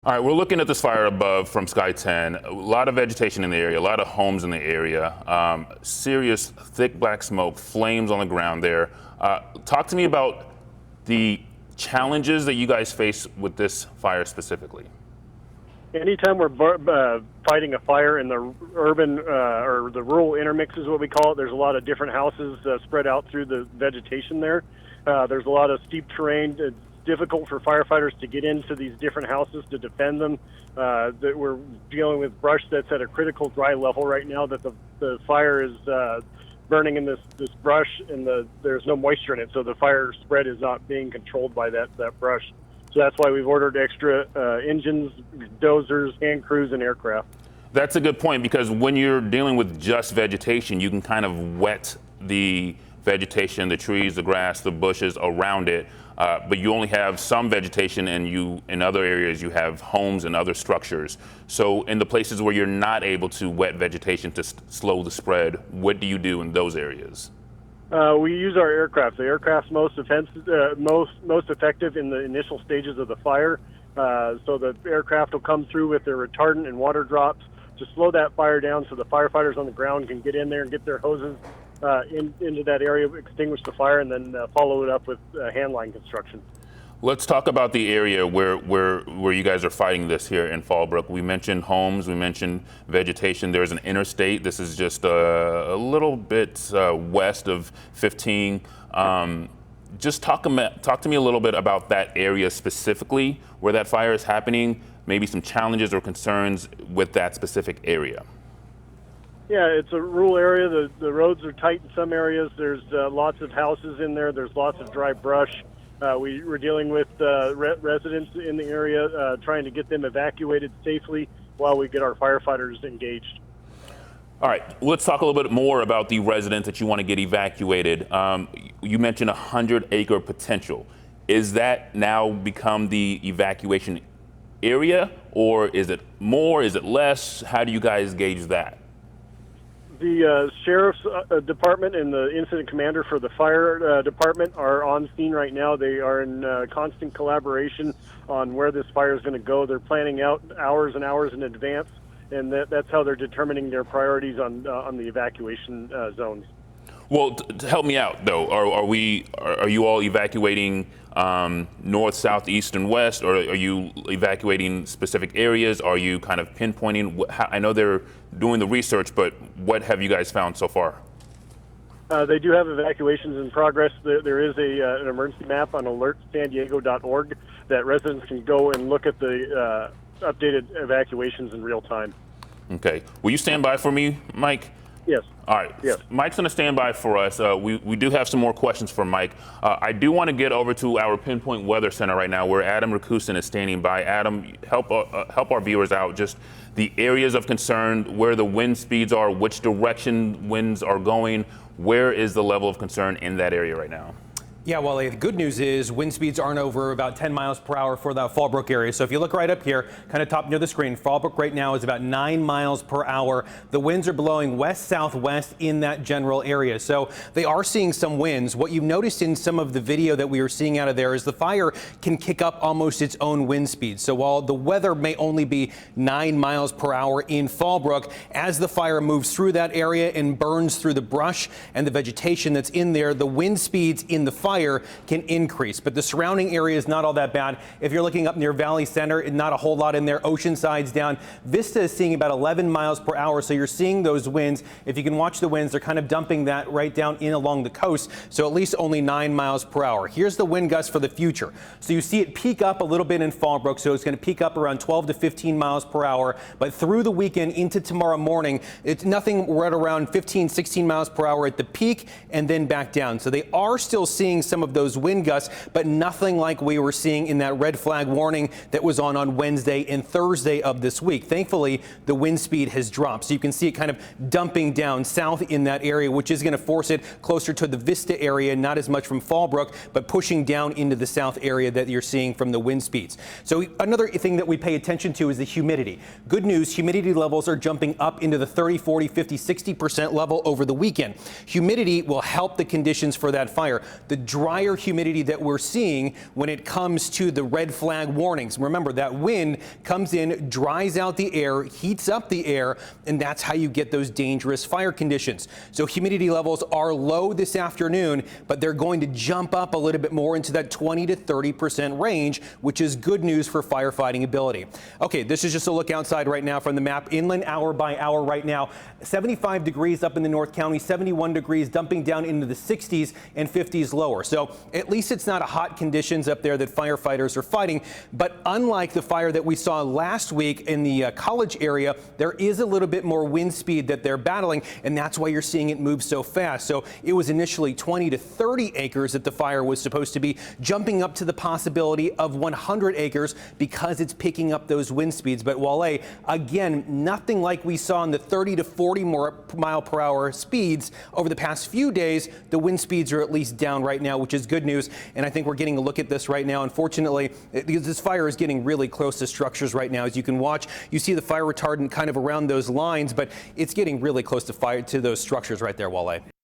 All right, we're looking at this fire above from Sky 10. A lot of vegetation in the area, a lot of homes in the area, serious thick black smoke, flames on the ground there. Talk to me about the challenges that you guys face with this fire specifically. Anytime we're fighting a fire in the urban or the rural intermix is what we call it, there's a lot of different houses spread out through the vegetation there. There's a lot of steep terrain. It's difficult for firefighters to get into these different houses to defend them. That we're dealing with brush that's at a critical dry level right now, that the fire is burning in this brush, and there's no moisture in it, so the fire spread is not being controlled by that brush. So that's why we've ordered extra engines, dozers, hand crews, and aircraft. That's a good point, because when you're dealing with just vegetation, you can kind of wet the vegetation, the trees, the grass, the bushes around it, but you only have some vegetation, and in other areas you have homes and other structures. So in the places where you're not able to wet vegetation to slow the spread, what do you do in those areas? We use our aircraft. The aircraft's most effective in the initial stages of the fire. So the aircraft will come through with their retardant and water drops to slow that fire down, so the firefighters on the ground can get in there and get their hoses into that area, extinguish the fire, and then follow it up with hand line construction. Let's talk about the area where you guys are fighting this here in Fallbrook. We mentioned homes, we mentioned vegetation. There's an interstate. This is just a little bit west of 15. Just talk to me a little bit about that area specifically, where that fire is happening, maybe some challenges or concerns with that specific area. Yeah, it's a rural area. The roads are tight in some areas. There's lots of houses in there. There's lots of dry brush. We're dealing with residents in the area, trying to get them evacuated safely while we get our firefighters engaged. All right, let's talk a little bit more about the residents that you want to get evacuated. You mentioned 100-acre potential. Is that now become the evacuation area, or is it more, is it less? How do you guys gauge that? The sheriff's department and the incident commander for the fire department are on scene right now. They are in constant collaboration on where this fire is going to go. They're planning out hours and hours in advance, and that's how they're determining their priorities on the evacuation zones. Well, to help me out though, are you all evacuating north, south, east, and west, or are you evacuating specific areas? Are you kind of pinpointing? I know they're doing the research, but what have you guys found so far? They do have evacuations in progress. There is an emergency map on alertsandiego.org that residents can go and look at the updated evacuations in real time. Okay. Will you stand by for me, Mike? Yes. All right. Yes. Mike's going to stand by for us. We do have some more questions for Mike. I do want to get over to our Pinpoint Weather Center right now, where Adam Rakusin is standing by. Adam, help our viewers out. Just the areas of concern, where the wind speeds are, which direction winds are going. Where is the level of concern in that area right now? Yeah, well, the good news is wind speeds aren't over about 10 miles per hour for that Fallbrook area. So if you look right up here, kind of top near the screen, Fallbrook right now is about 9 miles per hour. The winds are blowing west-southwest in that general area. So they are seeing some winds. What you've noticed in some of the video that we were seeing out of there is the fire can kick up almost its own wind speed. So while the weather may only be 9 miles per hour in Fallbrook, as the fire moves through that area and burns through the brush and the vegetation that's in there, the wind speeds in the fire can increase, but the surrounding area is not all that bad. If you're looking up near Valley Center, not a whole lot in there. Oceanside's down. Vista is seeing about 11 miles per hour, so you're seeing those winds. If you can watch the winds, they're kind of dumping that right down in along the coast, so at least only 9 miles per hour. Here's the wind gust for the future. So you see it peak up a little bit in Fallbrook, so it's going to peak up around 12 to 15 miles per hour, but through the weekend into tomorrow morning, it's nothing right around 15, 16 miles per hour at the peak and then back down. So they are still seeing some of those wind gusts, but nothing like we were seeing in that red flag warning that was on Wednesday and Thursday of this week. Thankfully, the wind speed has dropped. So you can see it kind of dumping down south in that area, which is going to force it closer to the Vista area, not as much from Fallbrook, but pushing down into the south area that you're seeing from the wind speeds. So another thing that we pay attention to is the humidity. Good news, humidity levels are jumping up into the 30, 40, 50, 60% level over the weekend. Humidity will help the conditions for that fire. The drier humidity that we're seeing when it comes to the red flag warnings. Remember, that wind comes in, dries out the air, heats up the air, and that's how you get those dangerous fire conditions. So humidity levels are low this afternoon, but they're going to jump up a little bit more into that 20 to 30% range, which is good news for firefighting ability. Okay, this is just a look outside right now from the map. Inland hour by hour right now. 75 degrees up in the North County, 71 degrees dumping down into the 60s and 50s lower. So at least it's not a hot conditions up there that firefighters are fighting. But unlike the fire that we saw last week in the college area, there is a little bit more wind speed that they're battling, and that's why you're seeing it move so fast. So it was initially 20 to 30 acres that the fire was supposed to be, jumping up to the possibility of 100 acres because it's picking up those wind speeds. But Wale, again, nothing like we saw in the 30 to 40 mile per hour speeds over the past few days. The wind speeds are at least down right now, which is good news. And I think we're getting a look at this right now. Unfortunately, this fire is getting really close to structures right now. As you can watch, you see the fire retardant kind of around those lines, but it's getting really close to those structures right there, Wale.